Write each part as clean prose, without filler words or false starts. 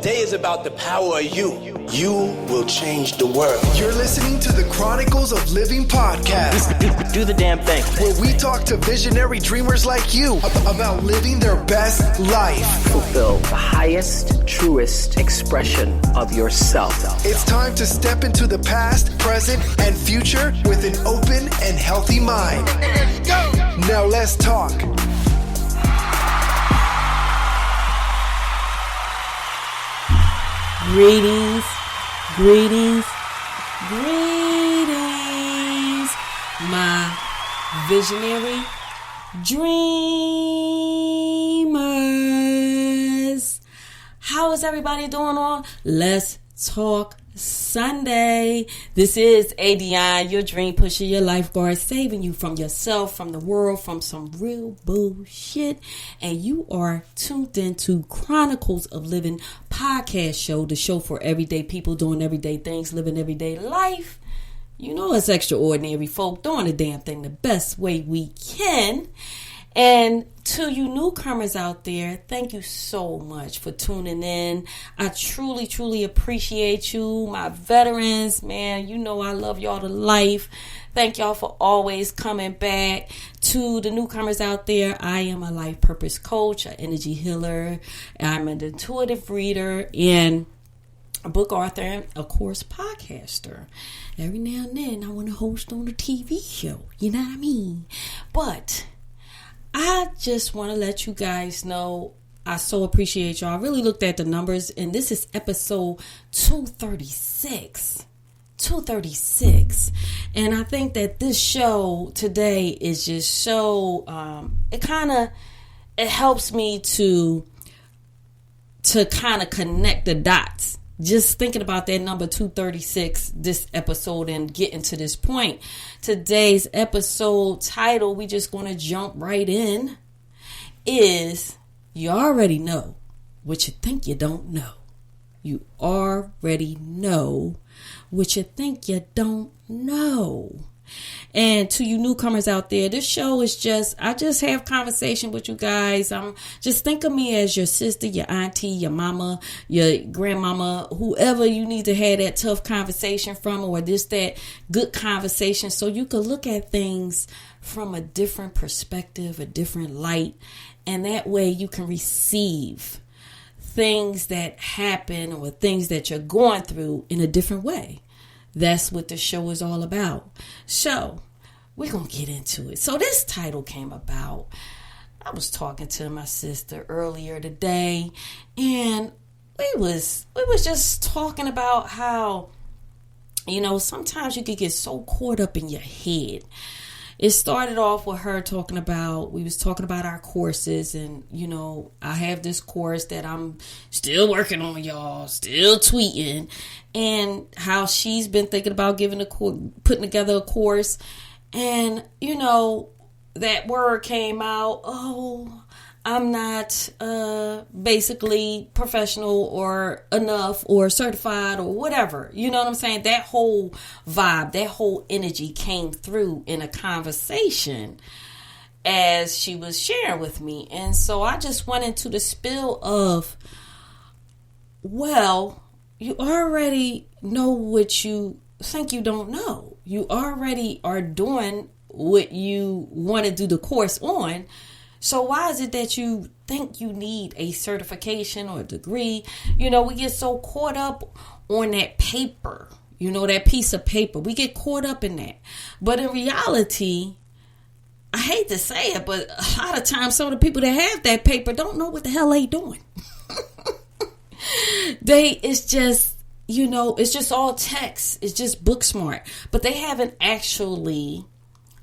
Today is about the power of you. You will change the world. You're listening to the Chronicles of Livin podcast. Do the damn thing. Where we talk to visionary dreamers like you about living their best life. Fulfill the highest, truest expression of yourself. It's time to step into the past, present, and future with an open and healthy mind. Let's go. Now let's talk. Greetings, my visionary dreamers. How is everybody doing on Let's Talk Sunday? This is Aydionne, your dream pusher, your lifeguard, saving you from yourself, from the world, from some real bullshit. And you are tuned into Chronicles of Livin podcast show, the show for everyday people doing everyday things, living everyday life. You know, it's extraordinary folk doing the damn thing the best way we can. And to you newcomers out there, thank you so much for tuning in. I truly appreciate you. My veterans, man, you know I love y'all to life. Thank y'all for always coming back. To the newcomers out there, I am a life purpose coach, an energy healer. I'm an intuitive reader and a book author and, of course, podcaster. Every now and then, I want to host on a TV show. You know what I mean? But I just want to let you guys know I so appreciate y'all. I really looked at the numbers, and this is episode 236. 236. And I think that this show today is just so, it helps me to kind of connect the dots. Just thinking about that number 236, this episode, and getting to this point. Today's episode title, we just going to jump right in, is You Already Know What You Think You Don't Know. You already know what you think you don't know. And to you newcomers out there, this show is I just have conversation with you guys. Just think of me as your sister, your auntie, your mama, your grandmama, whoever you need to have that tough conversation from, or that good conversation, so you can look at things from a different perspective, a different light. And that way you can receive things that happen or things that you're going through in a different way. That's what the show is all about. So we're going to get into it. So this title came about. I was talking to my sister earlier today, and we was just talking about how, you know, sometimes you could get so caught up in your head. It started off with her we was talking about our courses, and, you know, I have this course that I'm still working on, y'all, still tweeting, and how she's been thinking about putting together a course. And, you know, that word came out, I'm not basically professional or enough or certified or whatever. You know what I'm saying? That whole vibe, that whole energy came through in a conversation as she was sharing with me. And so I just went into the spill of, well, you already know what you think you don't know. You already are doing what you want to do the course on. So why is it that you think you need a certification or a degree? You know, we get so caught up on that paper, you know, that piece of paper. We get caught up in that. But in reality, I hate to say it, but a lot of times some of the people that have that paper don't know what the hell they doing. It's just, you know, it's just all text. It's just book smart. But they haven't actually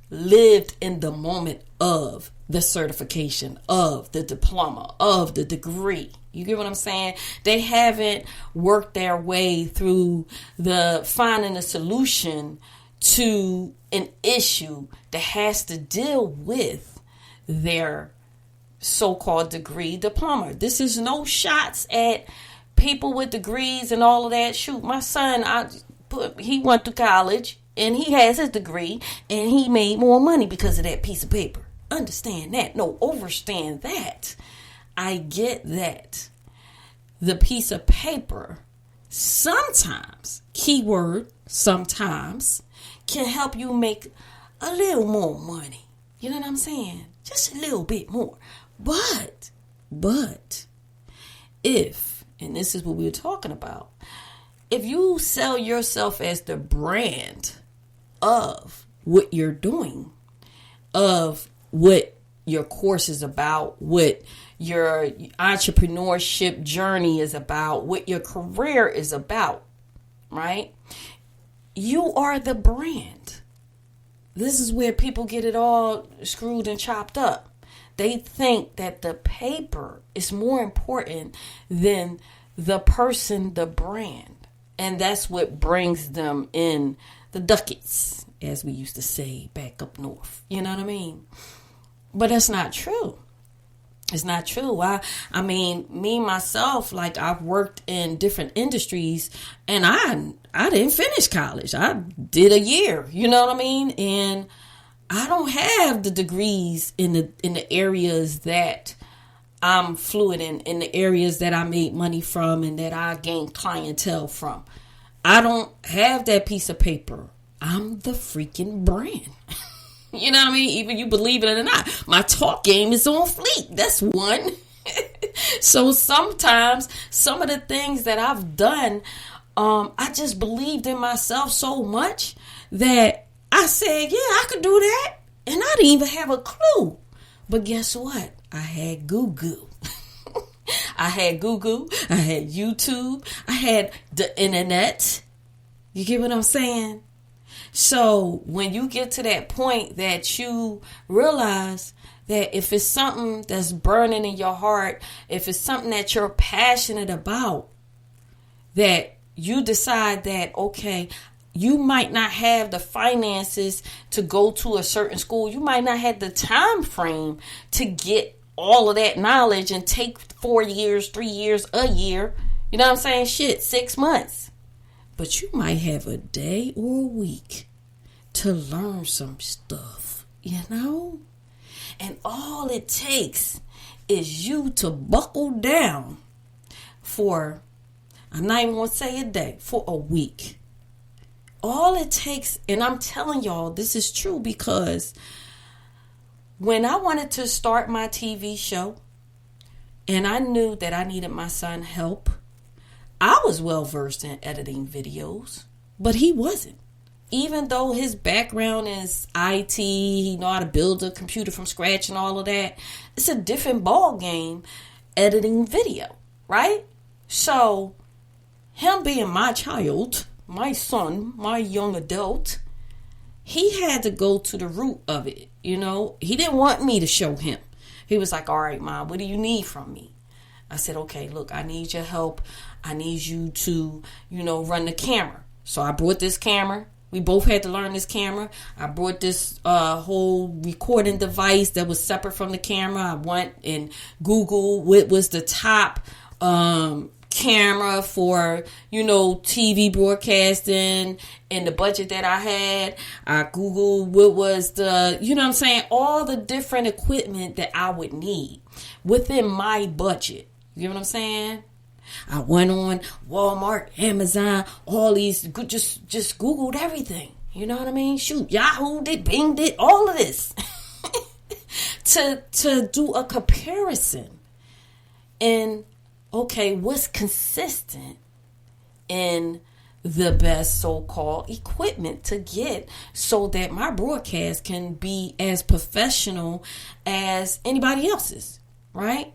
lived in the moment of the certification, of the diploma, of the degree. You get what I'm saying? They haven't worked their way through finding a solution to an issue that has to deal with their so-called degree, diploma. This is no shots at people with degrees and all of that. Shoot, my son, he went to college and he has his degree and he made more money because of that piece of paper. Understand that. No, overstand that. I get that. the piece of paper sometimes, keyword sometimes, can help you make a little more money. You know what I'm saying? Just a little bit more. But if, and this is what we were talking about, if you sell yourself as the brand of what you're doing, of what your course is about, what your entrepreneurship journey is about, what your career is about, right? You are the brand. This is where people get it all screwed and chopped up. They think that the paper is more important than the person, the brand. And that's what brings them in the ducats, as we used to say back up north. You know what I mean? But that's not true. It's not true. I mean, me, myself, like I've worked in different industries and I didn't finish college. I did a year, you know what I mean? And I don't have the degrees in the areas that I'm fluent in the areas that I made money from and that I gained clientele from. I don't have that piece of paper. I'm the freaking brand. You know what I mean? Even you believe it or not, my talk game is on fleek. That's one. So sometimes some of the things that I've done, I just believed in myself so much that I said, yeah, I could do that. And I didn't even have a clue. But guess what? I had Google. I had Google. I had YouTube. I had the internet. You get what I'm saying? So when you get to that point that you realize that if it's something that's burning in your heart, if it's something that you're passionate about, that you decide that, okay, you might not have the finances to go to a certain school. You might not have the time frame to get all of that knowledge and take 4 years, 3 years, a year. You know what I'm saying? Shit, 6 months. But you might have a day or a week to learn some stuff, you know? And all it takes is you to buckle down for, I'm not even going to say a day, for a week. All it takes, and I'm telling y'all, this is true because when I wanted to start my TV show and I knew that I needed my son help, I was well versed in editing videos, but he wasn't. Even though his background is IT, he know how to build a computer from scratch and all of that, it's a different ball game editing video, right? So him being my child, my son, my young adult, he had to go to the root of it. You know, he didn't want me to show him. He was like, all right, Mom, what do you need from me? I said, okay, look, I need your help. I need you to, run the camera. So I brought this camera. We both had to learn this camera. I brought this whole recording device that was separate from the camera. I went and Googled what was the top camera for, TV broadcasting and the budget that I had. I Googled what was the, all the different equipment that I would need within my budget. You know what I'm saying? I went on Walmart, Amazon, all these, just Googled everything. You know what I mean? Shoot, Yahoo did, Bing did, all of this. to do a comparison. And, okay, what's consistent in the best so-called equipment to get so that my broadcast can be as professional as anybody else's, right?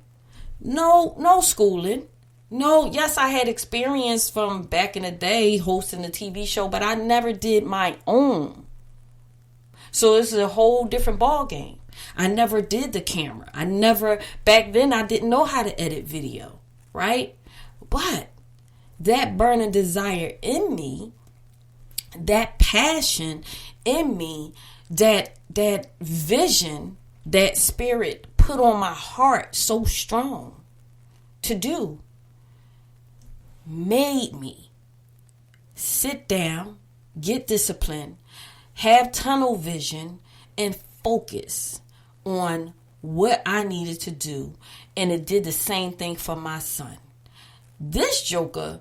No schooling. No, yes, I had experience from back in the day hosting a TV show, but I never did my own. So this is a whole different ball game. I never did the camera. Back then I didn't know how to edit video, right? But that burning desire in me, that passion in me, that vision, that spirit put on my heart so strong to do, made me sit down, get disciplined, have tunnel vision, and focus on what I needed to do. And it did the same thing for my son. This joker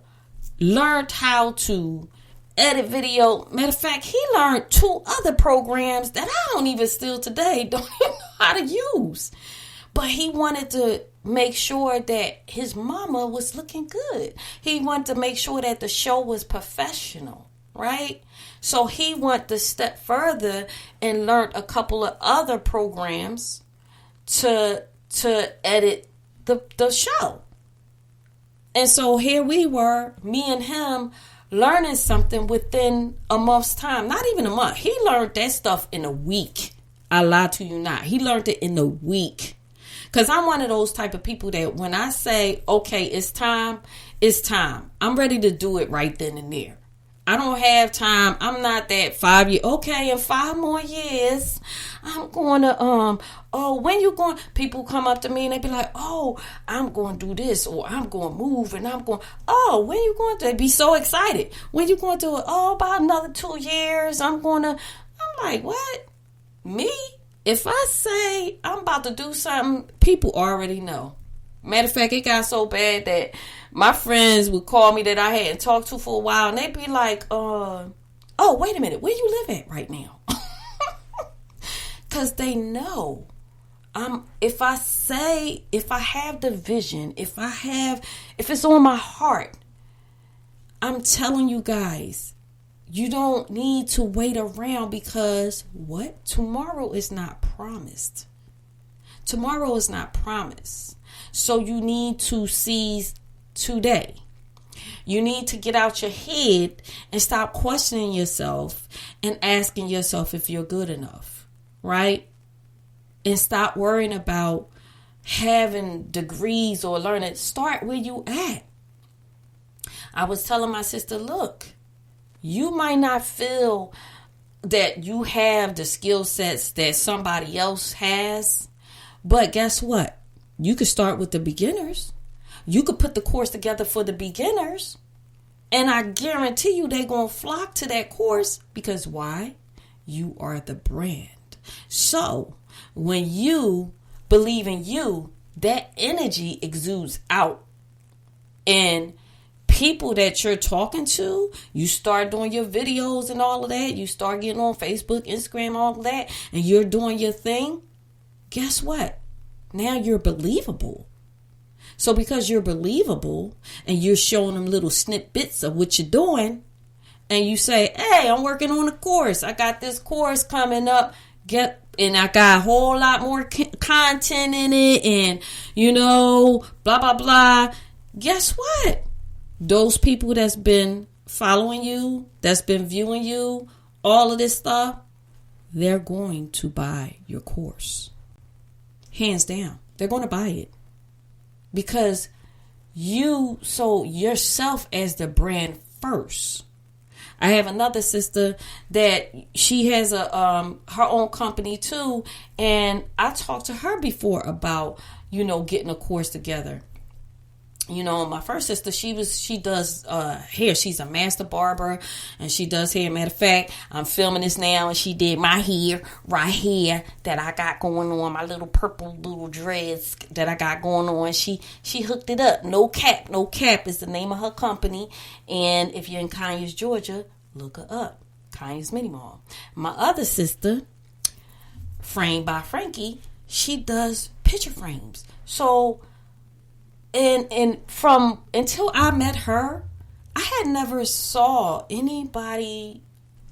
learned how to edit video. Matter of fact, he learned 2 other programs that I don't even still today don't even know how to use. But he wanted to make sure that his mama was looking good. He wanted to make sure that the show was professional, right? So he went to step further and learned a couple of other programs to edit the show. And so here we were, me and him, learning something within a month's time. Not even a month. He learned that stuff in a week. I lie to you not. He learned it in a week. Because I'm one of those type of people that when I say, okay, it's time, it's time. I'm ready to do it right then and there. I don't have time. I'm not that 5 year. Okay, in 5 more years, I'm going to, when you going, people come up to me and they be like, oh, I'm going to do this, or I'm going to move, and I'm going, oh, when you going to, they be so excited. When you going to do it? Oh, about another 2 years, I'm like, what? Me? If I say I'm about to do something, people already know. Matter of fact, it got so bad that my friends would call me that I hadn't talked to for a while, and they'd be like, oh, wait a minute, where you live at right now? Because they know. If I have the vision, if it's on my heart, I'm telling you guys, you don't need to wait around, because what? Tomorrow is not promised. Tomorrow is not promised. So you need to seize today. You need to get out your head and stop questioning yourself and asking yourself if you're good enough, right? And stop worrying about having degrees or learning. Start where you at. I was telling my sister, look, you might not feel that you have the skill sets that somebody else has, but guess what? You could start with the beginners. You could put the course together for the beginners, and I guarantee you they're going to flock to that course, because why? You are the brand. So when you believe in you, that energy exudes out, and people that you're talking to, you start doing your videos and all of that. You start getting on Facebook, Instagram, all of that, and you're doing your thing. Guess what? Now you're believable. So because you're believable and you're showing them little snippets of what you're doing, and you say, hey, I'm working on a course. I got this course coming up. And I got a whole lot more content in it, and, blah, blah, blah. Guess what? Those people that's been following you, that's been viewing you, all of this stuff, they're going to buy your course. Hands down. They're going to buy it. Because you sold yourself as the brand first. I have another sister that she has her own company too. And I talked to her before about, getting a course together. My first sister, she does hair. She's a master barber, and she does hair. Matter of fact, I'm filming this now, and she did my hair right here that I got going on, my little purple little dreads that I got going on. She hooked it up. No Cap is the name of her company. And if you're in Conyers, Georgia, look her up. Conyers Mini Mall. My other sister, Frame by Frankie, she does picture frames. So, and from until I met her, I had never saw anybody,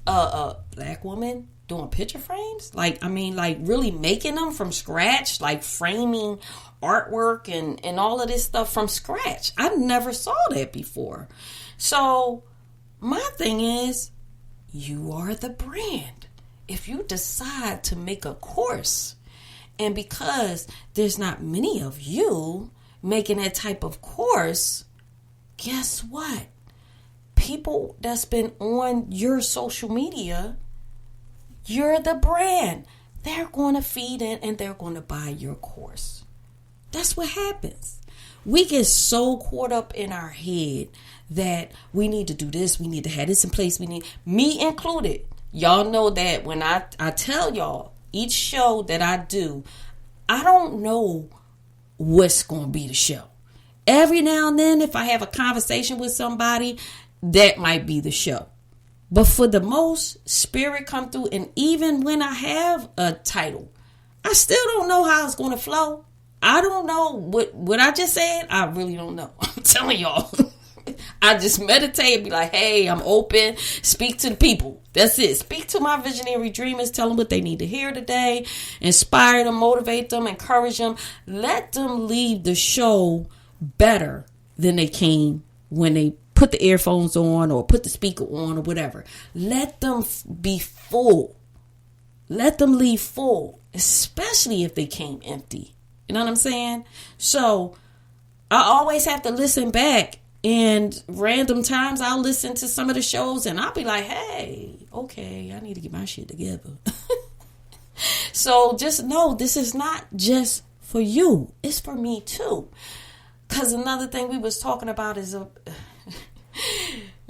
a black woman, doing picture frames. Like really making them from scratch, like framing artwork and all of this stuff from scratch. I never saw that before. So my thing is, you are the brand. If you decide to make a course, and because there's not many of you making that type of course, guess what? People that's been on your social media, you're the brand. They're going to feed in and they're going to buy your course. That's what happens. We get so caught up in our head that we need to do this, we need to have this in place, me included. Y'all know that when I tell y'all, each show that I do, I don't know what's going to be the show. Every now and then, if I have a conversation with somebody, that might be the show. But for the most, spirit come through. And even when I have a title, I still don't know how it's going to flow. I don't know what I just said. I really don't know. I'm telling y'all. I just meditate and be like, hey, I'm open. Speak to the people. That's it. Speak to my visionary dreamers. Tell them what they need to hear today. Inspire them, motivate them, encourage them. Let them leave the show better than they came when they put the earphones on or put the speaker on or whatever. Let them be full. Let them leave full, especially if they came empty. You know what I'm saying? So I always have to listen back, and random times I'll listen to some of the shows and I'll be like, hey, okay, I need to get my shit together. So just know this is not just for you. It's for me too. Because another thing we was talking about is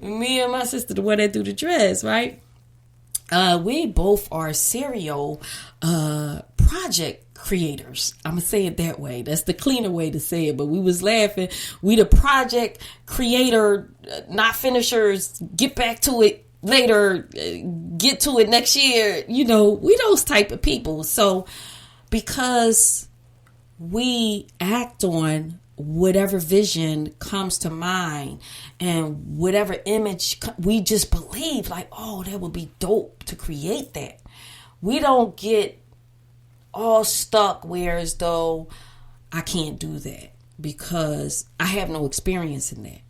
me and my sister, the one that do the dress, right? We both are serial project creators. I'm gonna say it that way. That's the cleaner way to say it. But we was laughing. We the project creator, not finishers. Get back to it later. Get to it next year. You know, we those type of people. So because we act on whatever vision comes to mind and whatever image we just believe, like, oh, that would be dope to create that. We don't get all stuck where as though I can't do that because I have no experience in that.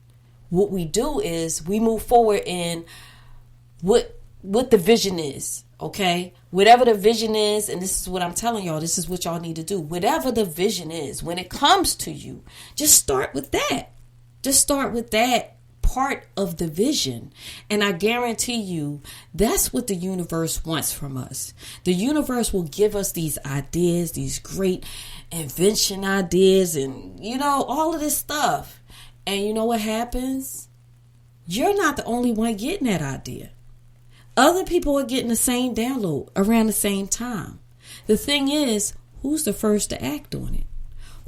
What we do is we move forward in what the vision is, okay? Whatever the vision is, and this is what I'm telling y'all, this is what y'all need to do. Whatever the vision is, when it comes to you, just start with that. Just start with that part of the vision. And I guarantee you, that's what the universe wants from us. The universe will give us these ideas, these great invention ideas, and, you know, all of this stuff. And you know what happens? You're not the only one getting that idea. Other people are getting the same download around the same time. The thing is, who's the first to act on it?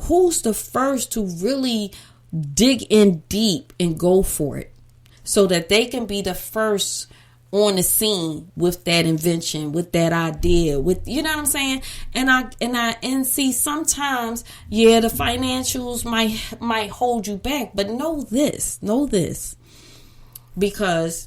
Who's the first to really dig in deep and go for it so that they can be the first on the scene with that invention, with that idea, with, you know what I'm saying? And see, sometimes, yeah, the financials might hold you back, but know this, because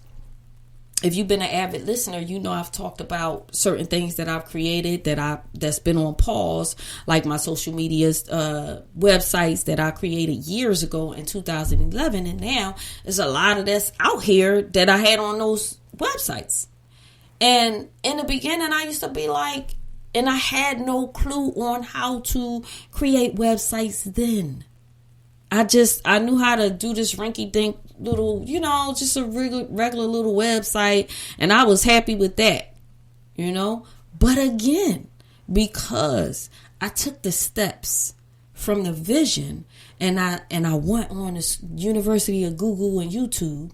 if you've been an avid listener, you know I've talked about certain things that I've created that's been on pause, like my social media websites that I created years ago in 2011, and now there's a lot of that's out here that I had on those websites. And in the beginning, I used to be like, and I had no clue on how to create websites then. I knew how to do this rinky-dink little, you know, just a regular little website. And I was happy with that, you know. But again, because I took the steps from the vision and I went on this University of Google and YouTube,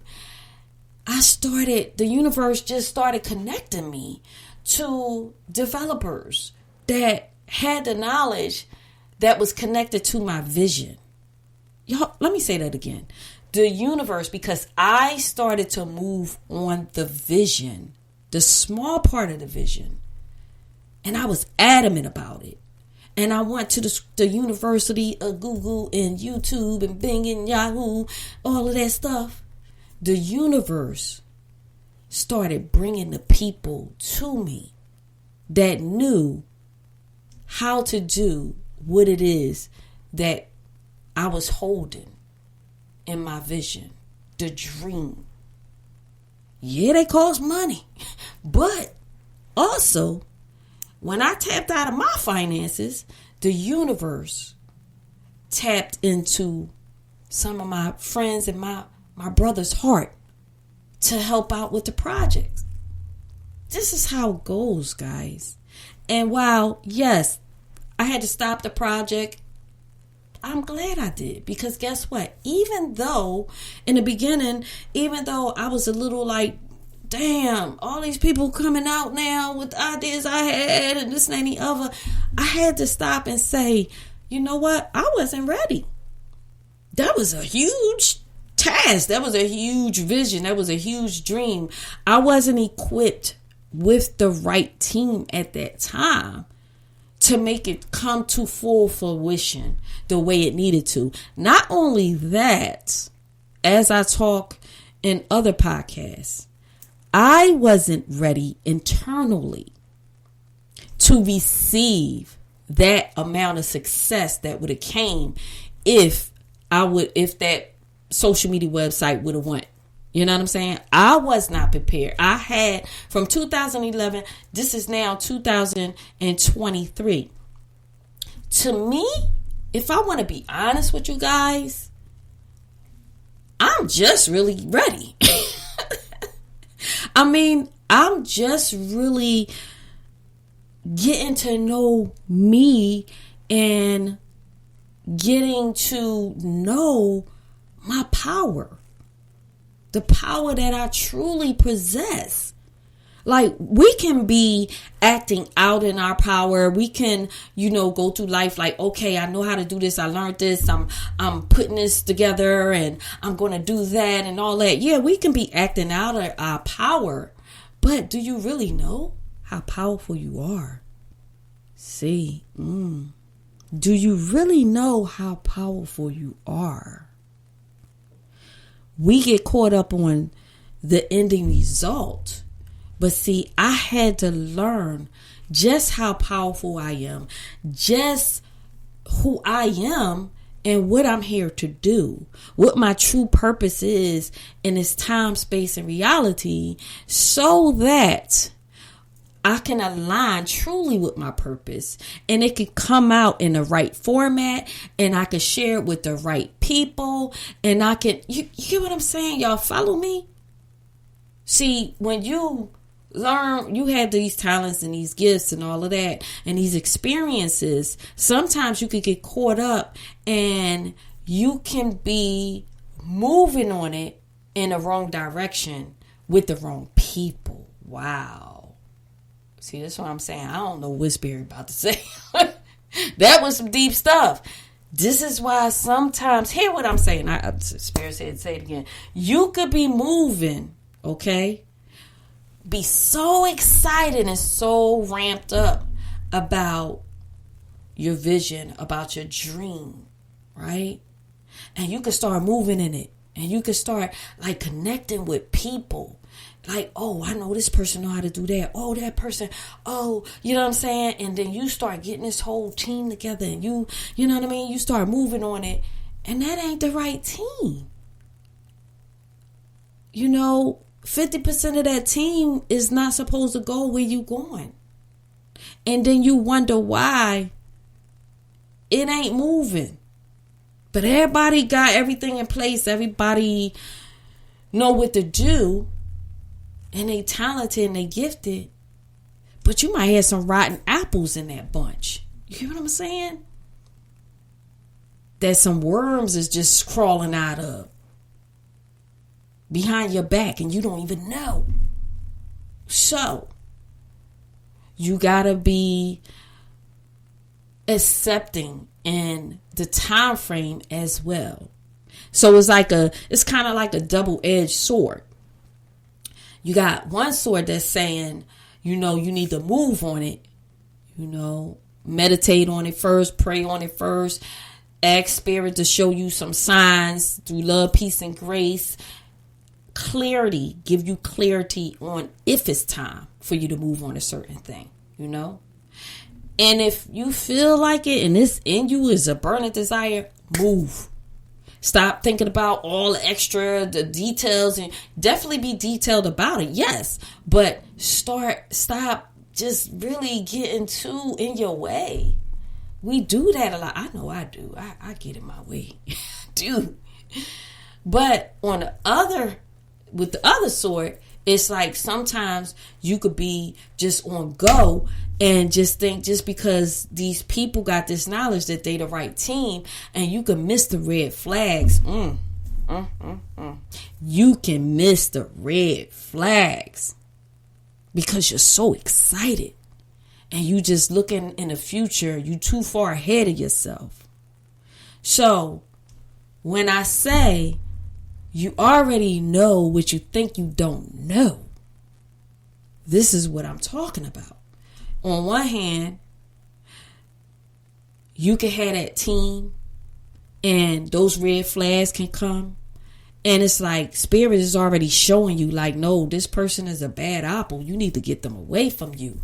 the universe just started connecting me to developers that had the knowledge that was connected to my vision. Y'all, let me say that again. The universe, because I started to move on the vision, the small part of the vision, and I was adamant about it. And I went to the University of Google and YouTube and Bing and Yahoo, all of that stuff. The universe started bringing the people to me that knew how to do what it is that I was holding in my vision, the dream. Yeah, they cost money. But also, when I tapped out of my finances, the universe tapped into some of my friends and my brother's heart to help out with the project. This is how it goes, guys. And while, yes, I had to stop the project, I'm glad I did, because guess what? Even though in the beginning, even though I was a little like, damn, all these people coming out now with ideas I had and this and the other, I had to stop and say, you know what? I wasn't ready. that was a huge task. That was a huge vision. That was a huge dream. I wasn't equipped with the right team at that time to make it come to full fruition the way it needed to. Not only that, as I talk in other podcasts, I wasn't ready internally to receive that amount of success that would have came if that social media website would have went. You know what I'm saying? I was not prepared. I had from 2011, this is now 2023. To me, if I want to be honest with you guys, I'm just really ready. I mean, I'm just really getting to know me and getting to know my power. The power that I truly possess. Like, we can be acting out in our power. We can, go through life like, okay, I know how to do this. I learned this. I'm putting this together and I'm going to do that and all that. Yeah, we can be acting out of our power. But do you really know how powerful you are? See, do you really know how powerful you are? We get caught up on the ending result. But see, I had to learn just how powerful I am, just who I am and what I'm here to do, what my true purpose is in this time, space, and reality, so that I can align truly with my purpose and it can come out in the right format and I can share it with the right people and I can, you get what I'm saying? Y'all follow me? See, when you learn, you have these talents and these gifts and all of that and these experiences, sometimes you could get caught up and you can be moving on it in the wrong direction with the wrong people. Wow. See, that's what I'm saying. I don't know what Spirit about to say. That was some deep stuff. This is why sometimes, hear what I'm saying. Spirit said, say it again. You could be moving, okay? Be so excited and so ramped up about your vision, about your dream, right? And you can start moving in it. And you can start like connecting with people. Like, oh, I know this person know how to do that. Oh, that person. Oh, you know what I'm saying? And then you start getting this whole team together and you know what I mean? You start moving on it. And that ain't the right team. 50% of that team is not supposed to go where you going. And then you wonder why it ain't moving. But everybody got everything in place. Everybody know what to do. And they talented and they gifted. But you might have some rotten apples in that bunch. You hear what I'm saying? That some worms is just crawling out of. Behind your back and you don't even know. So, you gotta be accepting in the time frame as well. So it's kind of like a double-edged sword. You got one sword that's saying, you need to move on it. Meditate on it first, pray on it first, ask Spirit to show you some signs through love, peace, and grace. Clarity, give you clarity on if it's time for you to move on a certain thing, And if you feel like it and this in you is a burning desire, move. Stop thinking about all the details and definitely be detailed about it. Yes. But stop just really getting too in your way. We do that a lot. I know I do. I get in my way. Dude. But with the other sword, it's like sometimes you could be just on go and just think just because these people got this knowledge that they the right team and you can miss the red flags. You can miss the red flags because you're so excited and you just looking in the future. You too far ahead of yourself. So when I say you already know what you think you don't know, this is what I'm talking about. On one hand, you can have that team and those red flags can come. And it's like spirit is already showing you like, no, this person is a bad apple. You need to get them away from you.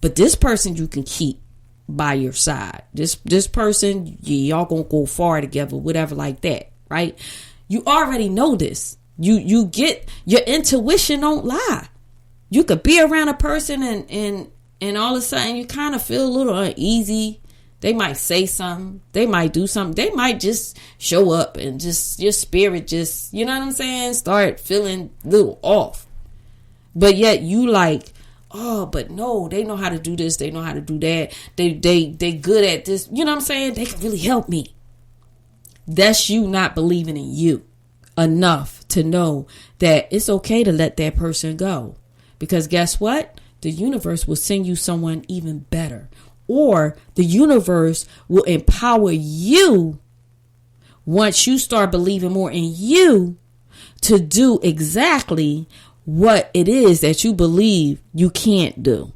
But this person you can keep by your side. This person, y'all gonna go far together, whatever like that, right? You already know this. You get your intuition don't lie. You could be around a person and all of a sudden you kind of feel a little uneasy. They might say something. They might do something. They might just show up and just your spirit just, you know what I'm saying, start feeling a little off. But yet you like, oh, but no, they know how to do this. They know how to do that. They good at this. You know what I'm saying? They can really help me. That's you not believing in you enough to know that it's okay to let that person go. Because guess what? The universe will send you someone even better. Or the universe will empower you once you start believing more in you to do exactly what it is that you believe you can't do.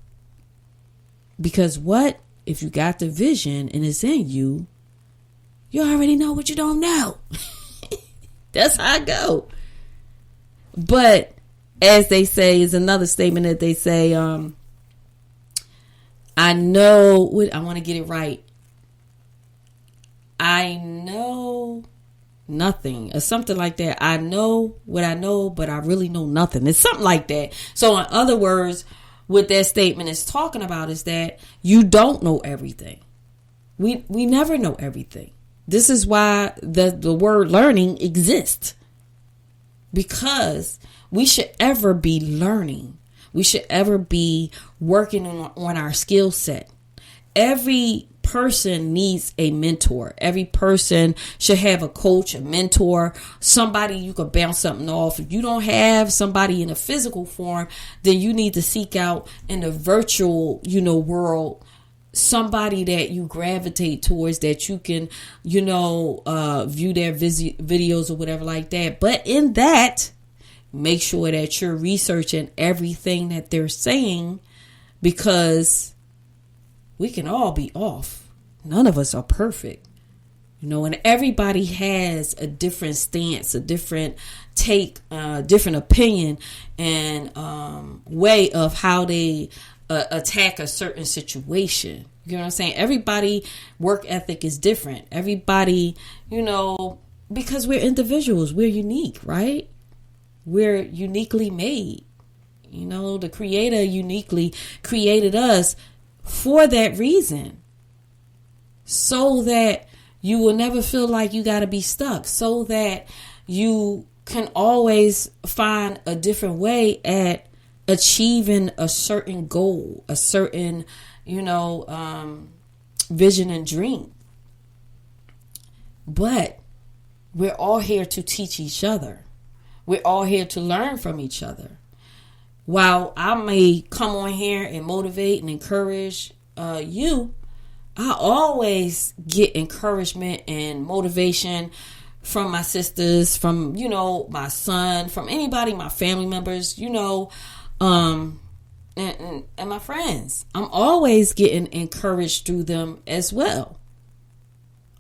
Because what? If you got the vision and it's in you, you already know what you don't know. That's how I go. But as they say, is another statement that they say, I know what I want to get it right. I know nothing or something like that. I know what I know, but I really know nothing. It's something like that. So in other words, what that statement is talking about is that you don't know everything. We never know everything. This is why the word learning exists. Because we should ever be learning. We should ever be working on our skill set. Every person needs a mentor. Every person should have a coach, a mentor, somebody you could bounce something off. If you don't have somebody in a physical form, then you need to seek out in the virtual, world, somebody that you gravitate towards, that you can, view their videos or whatever like that. But in that, make sure that you're researching everything that they're saying, because we can all be off. None of us are perfect, and everybody has a different stance, a different take, different opinion and way of how they attack a certain situation. You know what I'm saying? Everybody work ethic is different. Everybody, because we're individuals, we're unique, right? We're uniquely made. The Creator uniquely created us for that reason. So that you will never feel like you got to be stuck. So that you can always find a different way at achieving a certain goal, a certain, vision and dream. But we're all here to teach each other. We're all here to learn from each other. While I may come on here and motivate and encourage you, I always get encouragement and motivation from my sisters, from, my son, from anybody, my family members, and my friends. I'm always getting encouraged through them as well.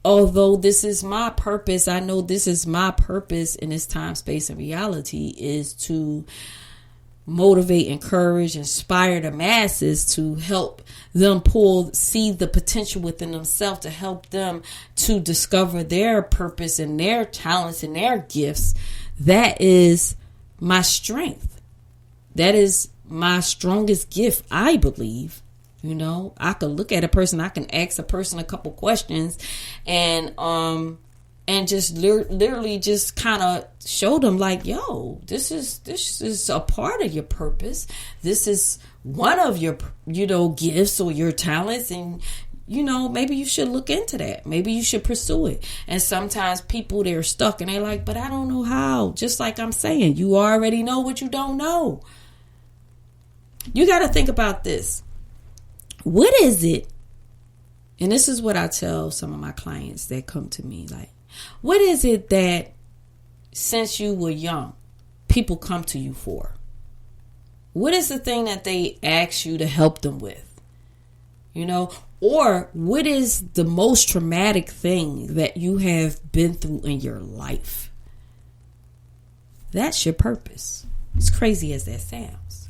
Although this is my purpose, I know this is my purpose in this time, space, and reality is to motivate, encourage, inspire the masses, to help them see the potential within themselves, to help them to discover their purpose and their talents and their gifts. That is my strength. That is my strongest gift, I believe. I could look at a person, I can ask a person a couple questions and just literally just kind of show them like, yo, this is a part of your purpose. This is one of your, gifts or your talents. And, maybe you should look into that. Maybe you should pursue it. And sometimes people, they're stuck and they're like, but I don't know how. Just like I'm saying, you already know what you don't know. You got to think about this. What is it? And this is what I tell some of my clients that come to me, like, What is it that since you were young, people come to you for? What is the thing that they ask you to help them with? Or what is the most traumatic thing that you have been through in your life? That's your purpose. As crazy as that sounds.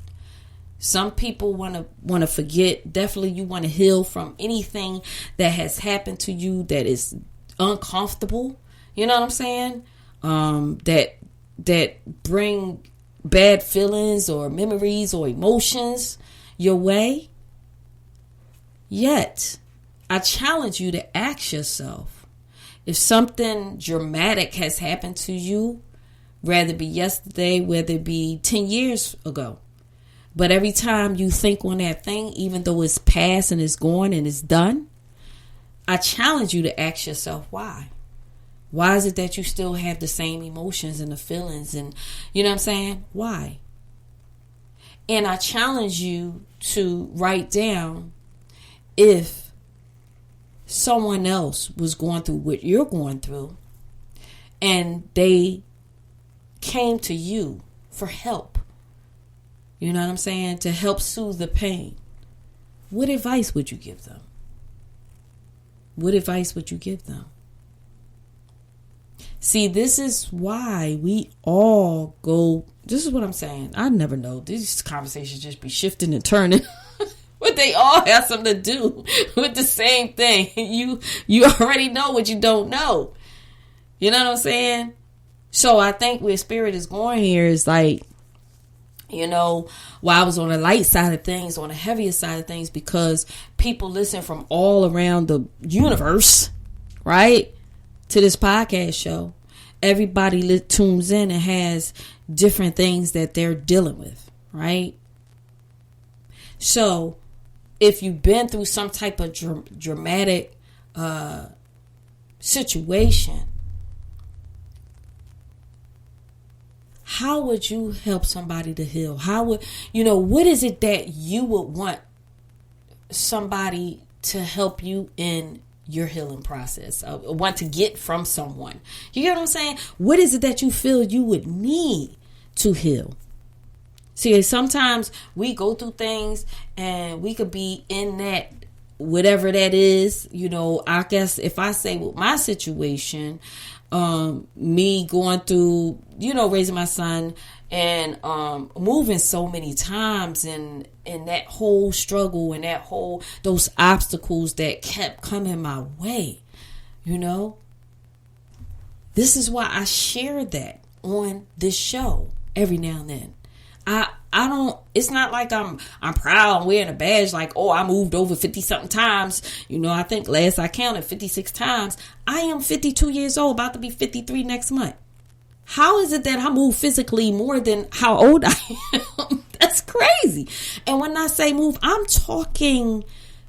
Some people want to forget. Definitely you want to heal from anything that has happened to you that is uncomfortable. You know what I'm saying? That bring bad feelings or memories or emotions your way. Yet, I challenge you to ask yourself, if something dramatic has happened to you, whether it be yesterday, whether it be 10 years ago, but every time you think on that thing, even though it's past and it's gone and it's done, I challenge you to ask yourself why. Why is it that you still have the same emotions and the feelings and, you know what I'm saying? Why? And I challenge you to write down, if someone else was going through what you're going through and they came to you for help, you know what I'm saying, to help soothe the pain, what advice would you give them? What advice would you give them? See, this is why we all go, this is what I'm saying. I never know. These conversations just be shifting and turning. But they all have something to do with the same thing. You already know what you don't know. You know what I'm saying? So I think where spirit is going here is like, while I was on the light side of things, on the heavier side of things, because people listen from all around the universe, right, to this podcast show. Everybody tunes in and has different things that they're dealing with, right? So if you've been through some type of dramatic situation, how would you help somebody to heal? How would, what is it that you would want somebody to help you in your healing process? Want to get from someone? You get what I'm saying? What is it that you feel you would need to heal? See, sometimes we go through things and we could be in that, whatever that is, I guess if I say with my situation, me going through, raising my son and moving so many times and that whole struggle and those obstacles that kept coming my way, this is why I share that on this show every now and then. I don't, it's not like I'm proud and wearing a badge like, oh, I moved over 50 something times. I think last I counted 56 times. I am 52 years old, about to be 53 next month. How is it that I move physically more than how old I am? That's crazy. And when I say move, I'm talking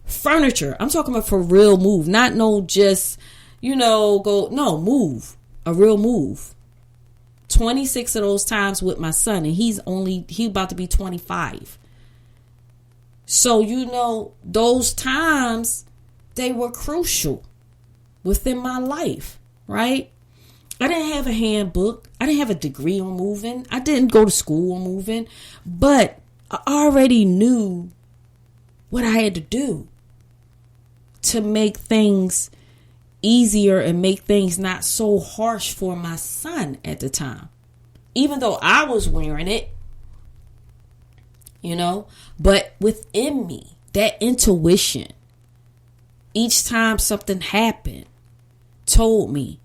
furniture. I'm talking about for real move, not no just, move, a real move. 26 of those times with my son, and he about to be 25. So, those times, they were crucial within my life, right? I didn't have a handbook. I didn't have a degree on moving. I didn't go to school on moving, but I already knew what I had to do to make things easier and make things not so harsh for my son at the time. Even though I was wearing it, but within me, that intuition, each time something happened, told me,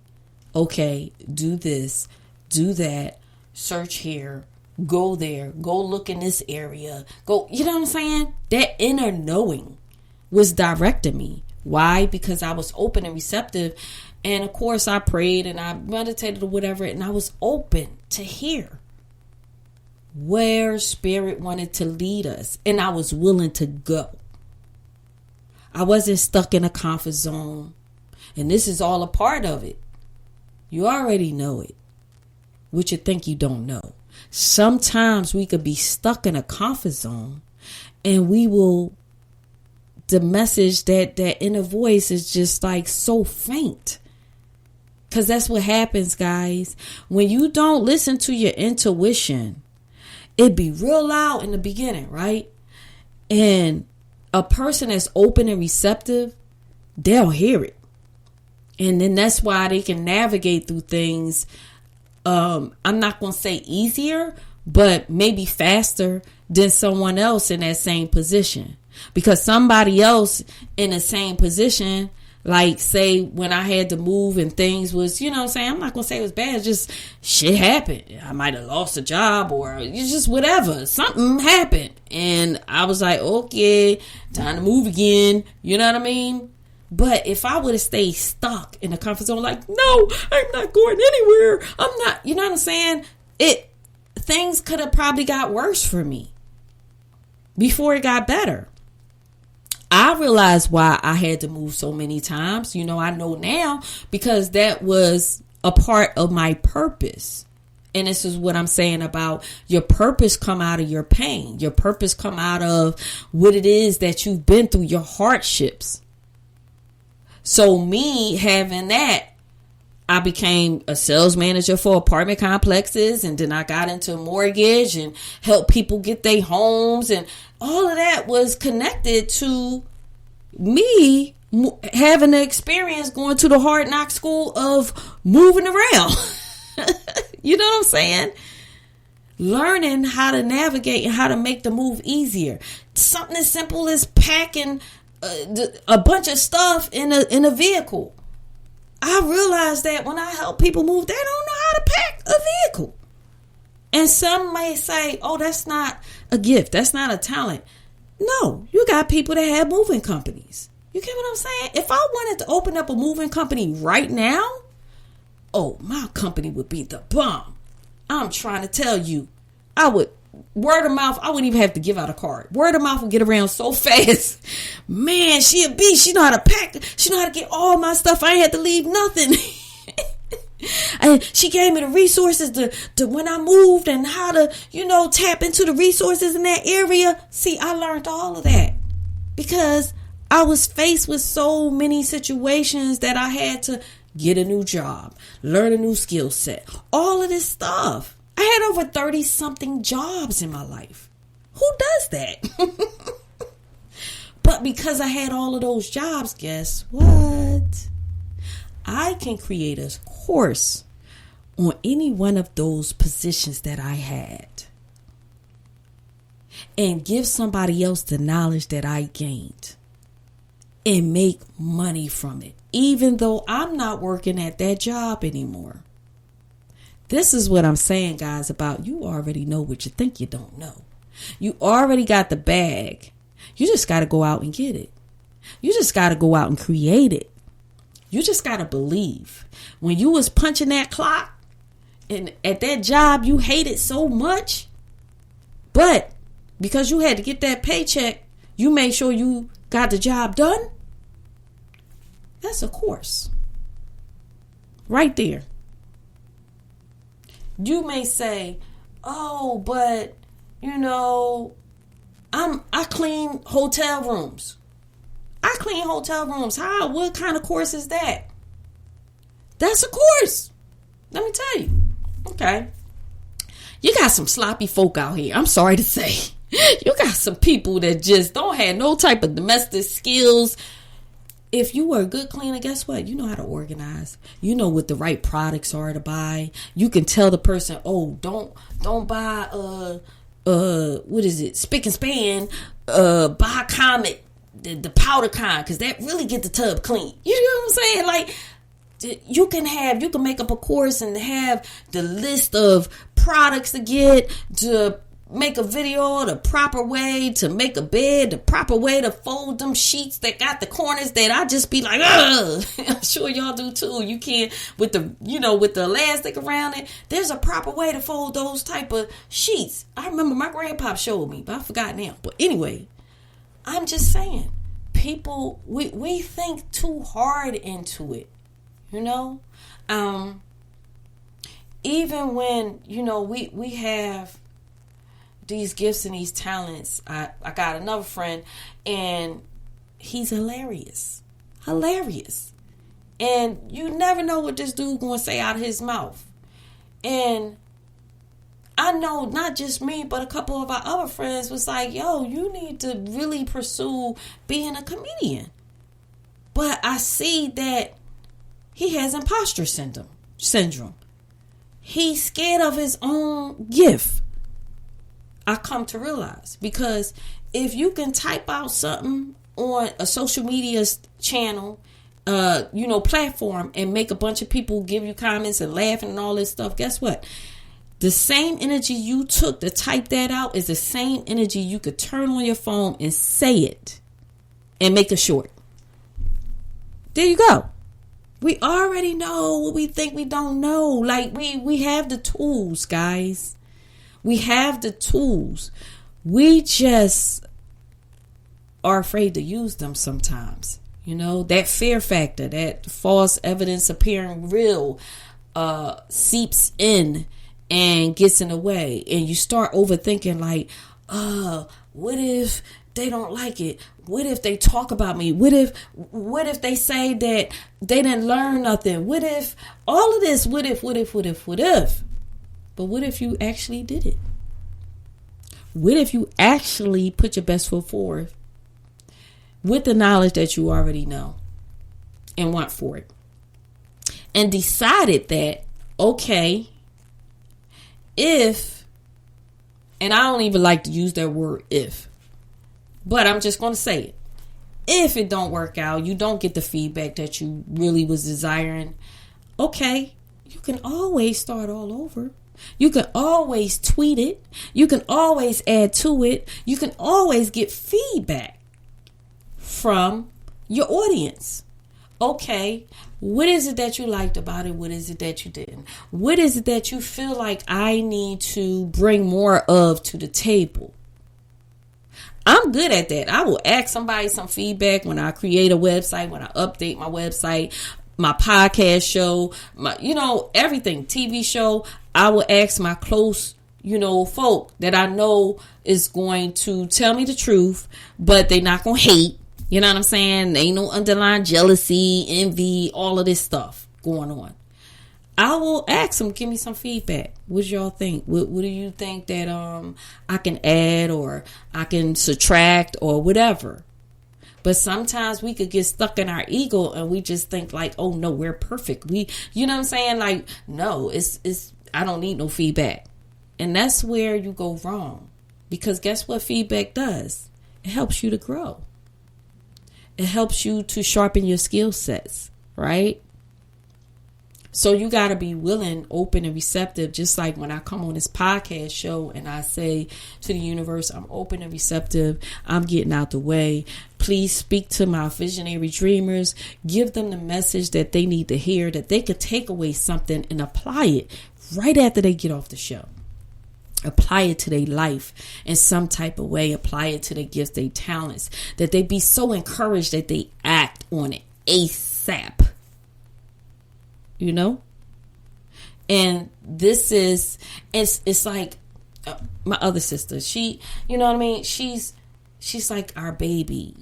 okay, do this, do that, search here, go there, go look in this area, go, you know what I'm saying? That inner knowing was directing me. Why? Because I was open and receptive. And of course I prayed and I meditated or whatever. And I was open to hear where spirit wanted to lead us. And I was willing to go. I wasn't stuck in a comfort zone. And this is all a part of it. You already know it. What you think you don't know. Sometimes we could be stuck in a comfort zone and we will, the message that inner voice is just like so faint. Because that's what happens, guys. When you don't listen to your intuition, it be real loud in the beginning, right? And a person that's open and receptive, they'll hear it. And then that's why they can navigate through things. I'm not going to say easier, but maybe faster than someone else in that same position. Because somebody else in the same position, like say when I had to move and things was, you know what I'm saying? I'm not going to say it was bad. It's just shit happened. I might have lost a job or just whatever. Something happened. And I was like, okay, time to move again. You know what I mean? But if I would have stayed stuck in the comfort zone, like, no, I'm not going anywhere. I'm not, you know what I'm saying? Things could have probably got worse for me before it got better. I realized why I had to move so many times. You know, I know now because that was a part of my purpose. And this is what I'm saying about your purpose come out of your pain. Your purpose come out of what it is that you've been through, your hardships. So me having that, I became a sales manager for apartment complexes, and then I got into mortgage and helped people get their homes, and all of that was connected to me having the experience going to the hard knock school of moving around. You know what I'm saying? Learning how to navigate and how to make the move easier. Something as simple as packing a bunch of stuff in a vehicle. I realized that when I help people move, they don't know how to pack a vehicle. And some may say, oh, that's not a gift. That's not a talent. No, you got people that have moving companies. You get what I'm saying? If I wanted to open up a moving company right now, oh, my company would be the bomb. I'm trying to tell you, I would, word of mouth, I wouldn't even have to give out a card. Word of mouth would get around so fast. Man, she a beast. She know how to pack. She know how to get all my stuff. I ain't had to leave nothing. And she gave me the resources to when I moved and how to, tap into the resources in that area. See, I learned all of that because I was faced with so many situations that I had to get a new job, learn a new skill set, all of this stuff. I had over 30 something jobs in my life. Who does that? But because I had all of those jobs, guess what? I can create a course on any one of those positions that I had and give somebody else the knowledge that I gained and make money from it, even though I'm not working at that job anymore. This is what I'm saying, guys, about you already know what you think you don't know. You already got the bag. You just got to go out and get it. You just got to go out and create it. You just got to believe. When you was punching that clock and at that job you hated so much, but because you had to get that paycheck, you made sure you got the job done. That's a course. Right there. You may say, oh, but, I clean hotel rooms. I clean hotel rooms. How? What kind of course is that? That's a course. Let me tell you. Okay. You got some sloppy folk out here. I'm sorry to say. You got some people that just don't have no type of domestic skills. If you were a good cleaner, guess what? You know how to organize. You know what the right products are to buy. You can tell the person, oh, don't buy what is it? Spick and span. Buy Comet, the powder kind, because that really get the tub clean. You know what I'm saying? Like you can make up a course and have the list of products to get, to make a video the proper way to make a bed, the proper way to fold them sheets that got the corners that I just be like, ugh. I'm sure y'all do too. You can't with the elastic around it. There's a proper way to fold those type of sheets. I remember my grandpa showed me, but I forgot now. But anyway, I'm just saying, people, we think too hard into it, even when, we have these gifts and these talents. I got another friend and he's hilarious. And you never know what this dude gonna say out of his mouth. And I know not just me, but a couple of our other friends was like, yo, you need to really pursue being a comedian. But I see that he has imposter syndrome. He's scared of his own gift. I come to realize, because if you can type out something on a social media channel, platform, and make a bunch of people give you comments and laughing and all this stuff, guess what? The same energy you took to type that out is the same energy you could turn on your phone and say it and make a short. There you go. We already know what we think we don't know. Like, we have the tools, guys. We have the tools. We just are afraid to use them sometimes. You know, that fear factor, that false evidence appearing real, seeps in and gets in the way. And you start overthinking, like, what if they don't like it? What if they talk about me? What if they say that they didn't learn nothing? What if all of this? What if? But what if you actually did it? What if you actually put your best foot forward with the knowledge that you already know and want for it, and decided that, okay, if, and I don't even like to use that word if, but I'm just going to say it. If it don't work out, you don't get the feedback that you really was desiring, okay, you can always start all over. You can always tweet it. You can always add to it. You can always get feedback from your audience. Okay, what is it that you liked about it? What is it that you didn't? What is it that you feel like I need to bring more of to the table? I'm good at that. I will ask somebody some feedback when I create a website, when I update my website, my podcast show, my, everything, TV show. I will ask my close, folk that I know is going to tell me the truth, but they're not going to hate. You know what I'm saying? Ain't no underlying jealousy, envy, all of this stuff going on. I will ask them, give me some feedback. What do y'all think? What do you think that I can add or I can subtract or whatever? But sometimes we could get stuck in our ego and we just think like, oh no, we're perfect. You know what I'm saying? Like, no, it's I don't need no feedback. And that's where you go wrong. Because guess what feedback does? It helps you to grow. It helps you to sharpen your skill sets, right? So you got to be willing, open, and receptive. Just like when I come on this podcast show and I say to the universe, I'm open and receptive. I'm getting out the way. Please speak to my visionary dreamers. Give them the message that they need to hear, that they could take away something and apply it right after they get off the show. Apply it to their life in some type of way. Apply it to their gifts, their talents, that they be so encouraged that they act on it ASAP. And this is, it's like my other sister. She, you know what I mean? She's like our baby,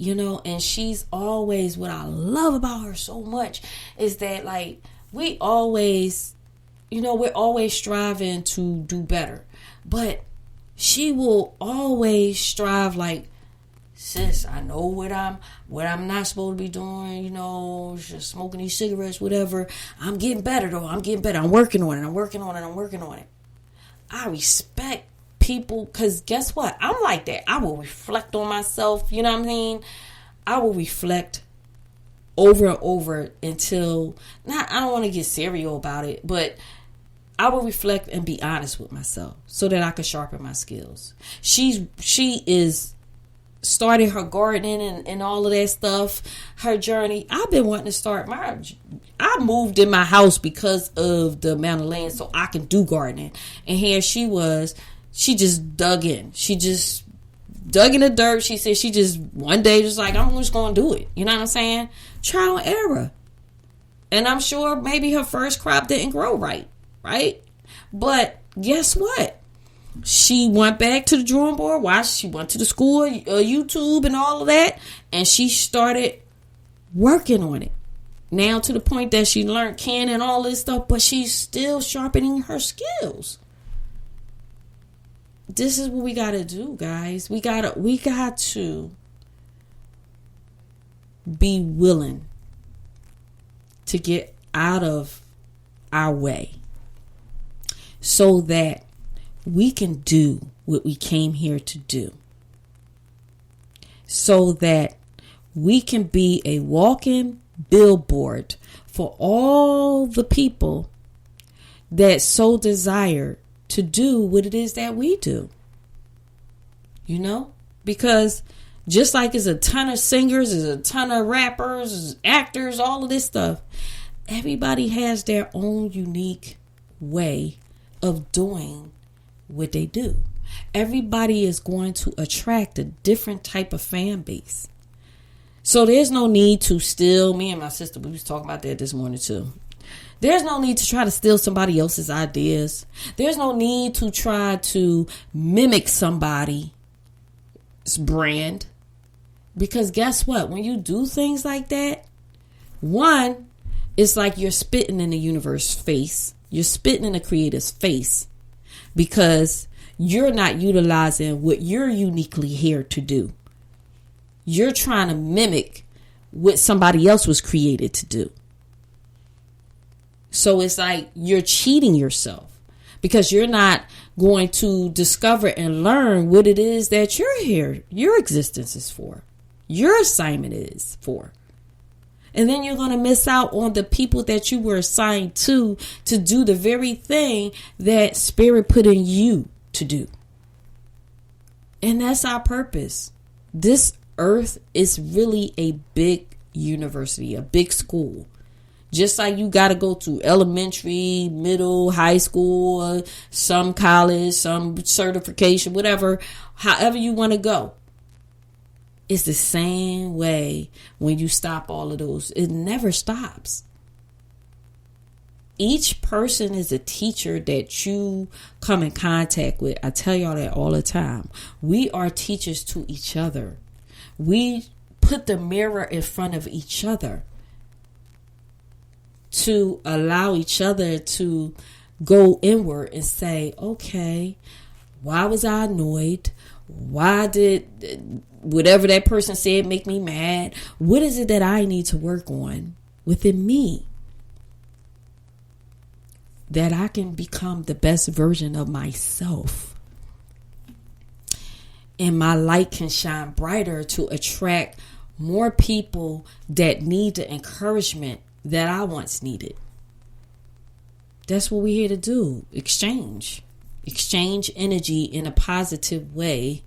and she's always, what I love about her so much is that, like, we always, we're always striving to do better. But she will always strive like, sis, I know what I'm not supposed to be doing, just smoking these cigarettes, whatever. I'm getting better though. I'm getting better. I'm working on it. I respect people because guess what? I'm like that. I will reflect on myself. You know what I mean? I will reflect over and over until, I don't want to get serial about it, but I will reflect and be honest with myself so that I can sharpen my skills. She is started her gardening and all of that stuff, her journey. I've been wanting to start I moved in my house because of the amount of land so I can do gardening. And here she just dug in. She just dug in the dirt. She said she just one day just like, I'm just going to do it. You know what I'm saying? Trial and error. And I'm sure maybe her first crop didn't grow right. But guess what? She went back to the drawing board. She went to the school, YouTube and all of that. And she started working on it. Now to the point that she learned can and all this stuff, but she's still sharpening her skills. This is what we got to do, guys. We got to be willing to get out of our way so that we can do what we came here to do. So that we can be a walking billboard for all the people that so desire to do what it is that we do. You know? Because just like there's a ton of singers, there's a ton of rappers, there's actors, all of this stuff. Everybody has their own unique way of doing what they do. Everybody is going to attract a different type of fan base. So there's no need to steal. Me and my sister, we was talking about that this morning too. There's no need to try to steal somebody else's ideas. There's no need to try to mimic somebody's brand. Because guess what? When you do things like that, one, it's like you're spitting in the universe's face. You're spitting in the creator's face. Because you're not utilizing what you're uniquely here to do. You're trying to mimic what somebody else was created to do. So it's like you're cheating yourself because you're not going to discover and learn what it is that you're here, your existence is for, your assignment is for. And then you're going to miss out on the people that you were assigned to do the very thing that Spirit put in you to do. And that's our purpose. This earth is really a big university, a big school. Just like you got to go to elementary, middle, high school, some college, some certification, whatever, however you want to go. It's the same way when you stop all of those. It never stops. Each person is a teacher that you come in contact with. I tell y'all that all the time. We are teachers to each other. We put the mirror in front of each other to allow each other to go inward and say, okay, why was I annoyed? Why did whatever that person said make me mad? What is it that I need to work on within me that I can become the best version of myself? And my light can shine brighter to attract more people that need the encouragement that I once needed. That's what we're here to do. Exchange energy in a positive way.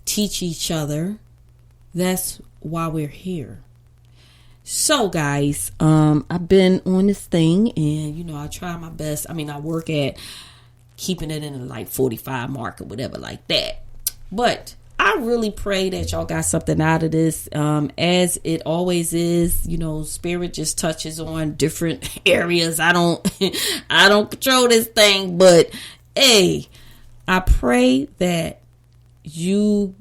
Teach each other. That's why we're here. So guys, I've been on this thing and, I try my best. I work at keeping it in the 45 mark or whatever like that. But I really pray that y'all got something out of this. As it always is, Spirit just touches on different areas. I don't control this thing, but hey, I pray that you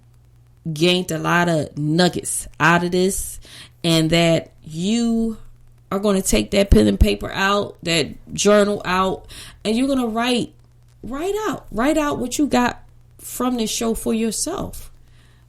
gained a lot of nuggets out of this and that you are going to take that pen and paper out, that journal out, and you're going to write out what you got from this show for yourself.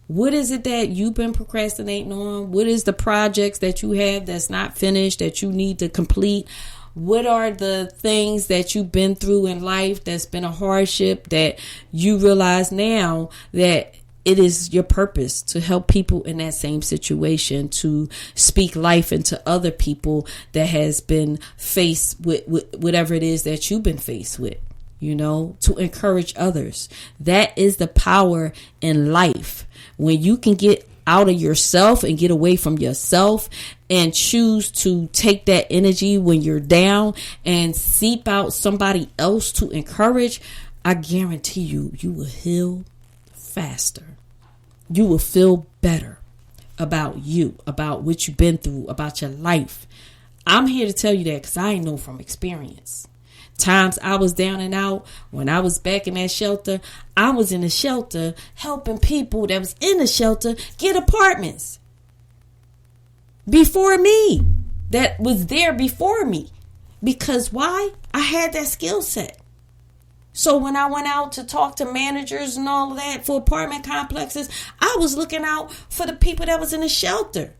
What is it that you've been procrastinating on? What is the projects that you have that's not finished that you need to complete? What are the things that you've been through in life that's been a hardship that you realize now that it is your purpose to help people in that same situation, to speak life into other people that has been faced with whatever it is that you've been faced with, to encourage others. That is the power in life. When you can get out of yourself and get away from yourself and choose to take that energy when you're down and seep out somebody else to encourage, I guarantee you will heal faster. You will feel better about you, about what you've been through, about your life. I'm here to tell you that because I know from experience. Times I was down and out when I was back in that shelter. I was in the shelter helping people that was in the shelter get apartments before me. that was there before me. Because why? I had that skill set. So when I went out to talk to managers and all of that for apartment complexes, I was looking out for the people that was in the shelter.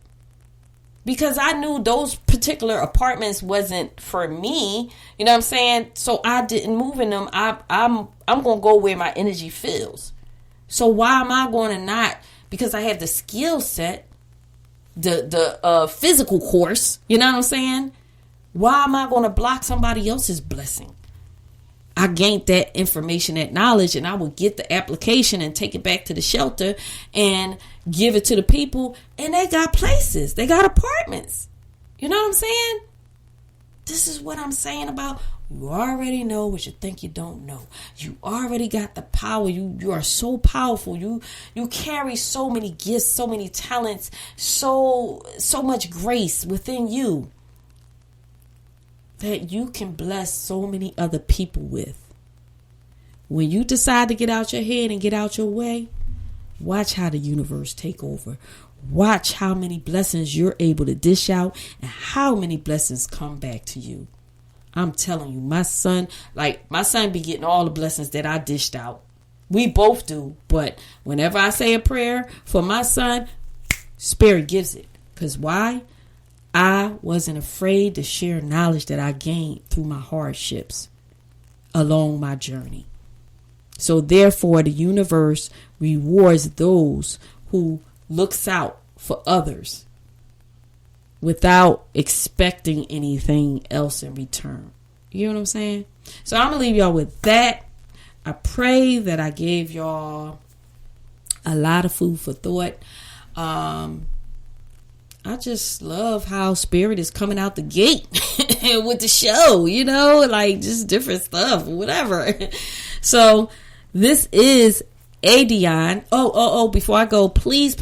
Because I knew those particular apartments wasn't for me. You know what I'm saying? So I didn't move in them. I'm going to go where my energy feels. So why am I going to not? Because I have the skill set, the physical course. You know what I'm saying? Why am I going to block somebody else's blessing? I gained that information, that knowledge, and I would get the application and take it back to the shelter and give it to the people. And they got places. They got apartments. You know what I'm saying? This is what I'm saying about you already know what you think you don't know. You already got the power. You are so powerful. You carry so many gifts, so many talents, so much grace within you that you can bless so many other people with. When you decide to get out your head and get out your way, watch how the universe take over. Watch how many blessings you're able to dish out and how many blessings come back to you. I'm telling you, my son be getting all the blessings that I dished out. We both do. But whenever I say a prayer for my son, Spirit gives it. Because why? I wasn't afraid to share knowledge that I gained through my hardships along my journey. So therefore, the universe rewards those who looks out for others without expecting anything else in return. You know what I'm saying? So I'm going to leave y'all with that. I pray that I gave y'all a lot of food for thought. I just love how Spirit is coming out the gate with the show, you know, like just different stuff, whatever. So this is Aydionne. Oh, before I go, please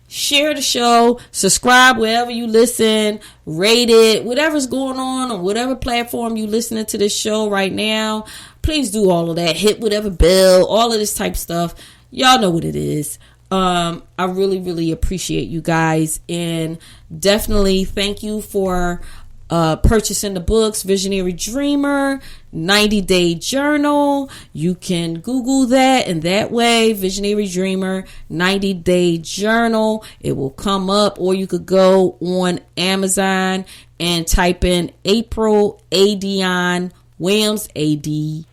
share the show, subscribe wherever you listen, rate it, whatever's going on whatever platform you listening to this show right now. Please do all of that. Hit whatever bell, all of this type stuff. Y'all know what it is. I really, really appreciate you guys, and definitely thank you for purchasing the books, Visionary Dreamer, 90-Day Journal. You can Google that, and that way, Visionary Dreamer, 90-Day Journal, it will come up, or you could go on Amazon and type in April Aydionne Williams, Adyonne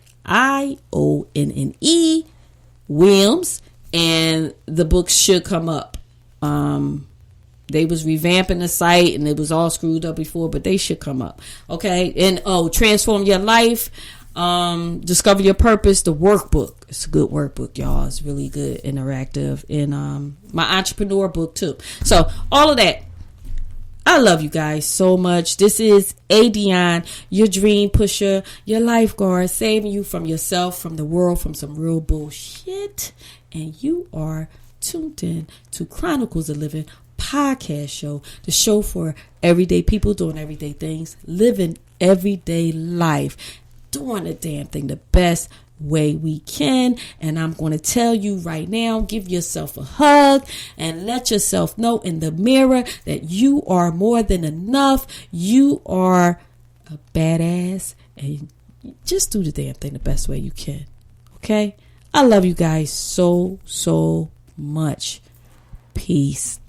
Williams, and the books should come up. They was revamping the site and it was all screwed up before, but they should come up. Okay. And Transform Your Life, Discover Your Purpose, the workbook. It's a good workbook, y'all. It's really good, interactive. And my entrepreneur book too. So all of that. I love you guys so much. This is Aydionne, your dream pusher, your lifeguard, saving you from yourself, from the world, from some real bullshit. And you are tuned in to Chronicles of Livin podcast show, the show for everyday people doing everyday things, living everyday life, doing the damn thing the best way we can. And I'm going to tell you right now, give yourself a hug and let yourself know in the mirror that you are more than enough. You are a badass, and just do the damn thing the best way you can. Okay? I love you guys so, so much. Peace.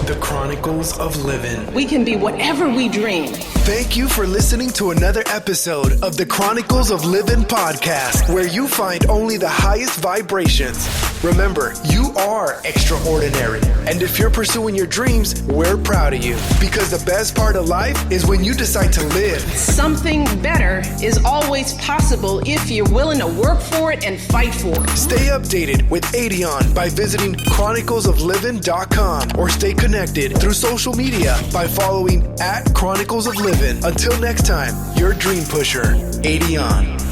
The Chronicles of Livin. We can be whatever we dream. Thank you for listening to another episode of the Chronicles of Livin podcast, where you find only the highest vibrations. Remember, you are extraordinary. And if you're pursuing your dreams, we're proud of you. Because the best part of life is when you decide to live. Something better is always possible if you're willing to work for it and fight for it. Stay updated with Aydionne by visiting chroniclesoflivin.com, or stay connected through social media by following @Chronicles of Livin. Until next time, your dream pusher, Aydionne.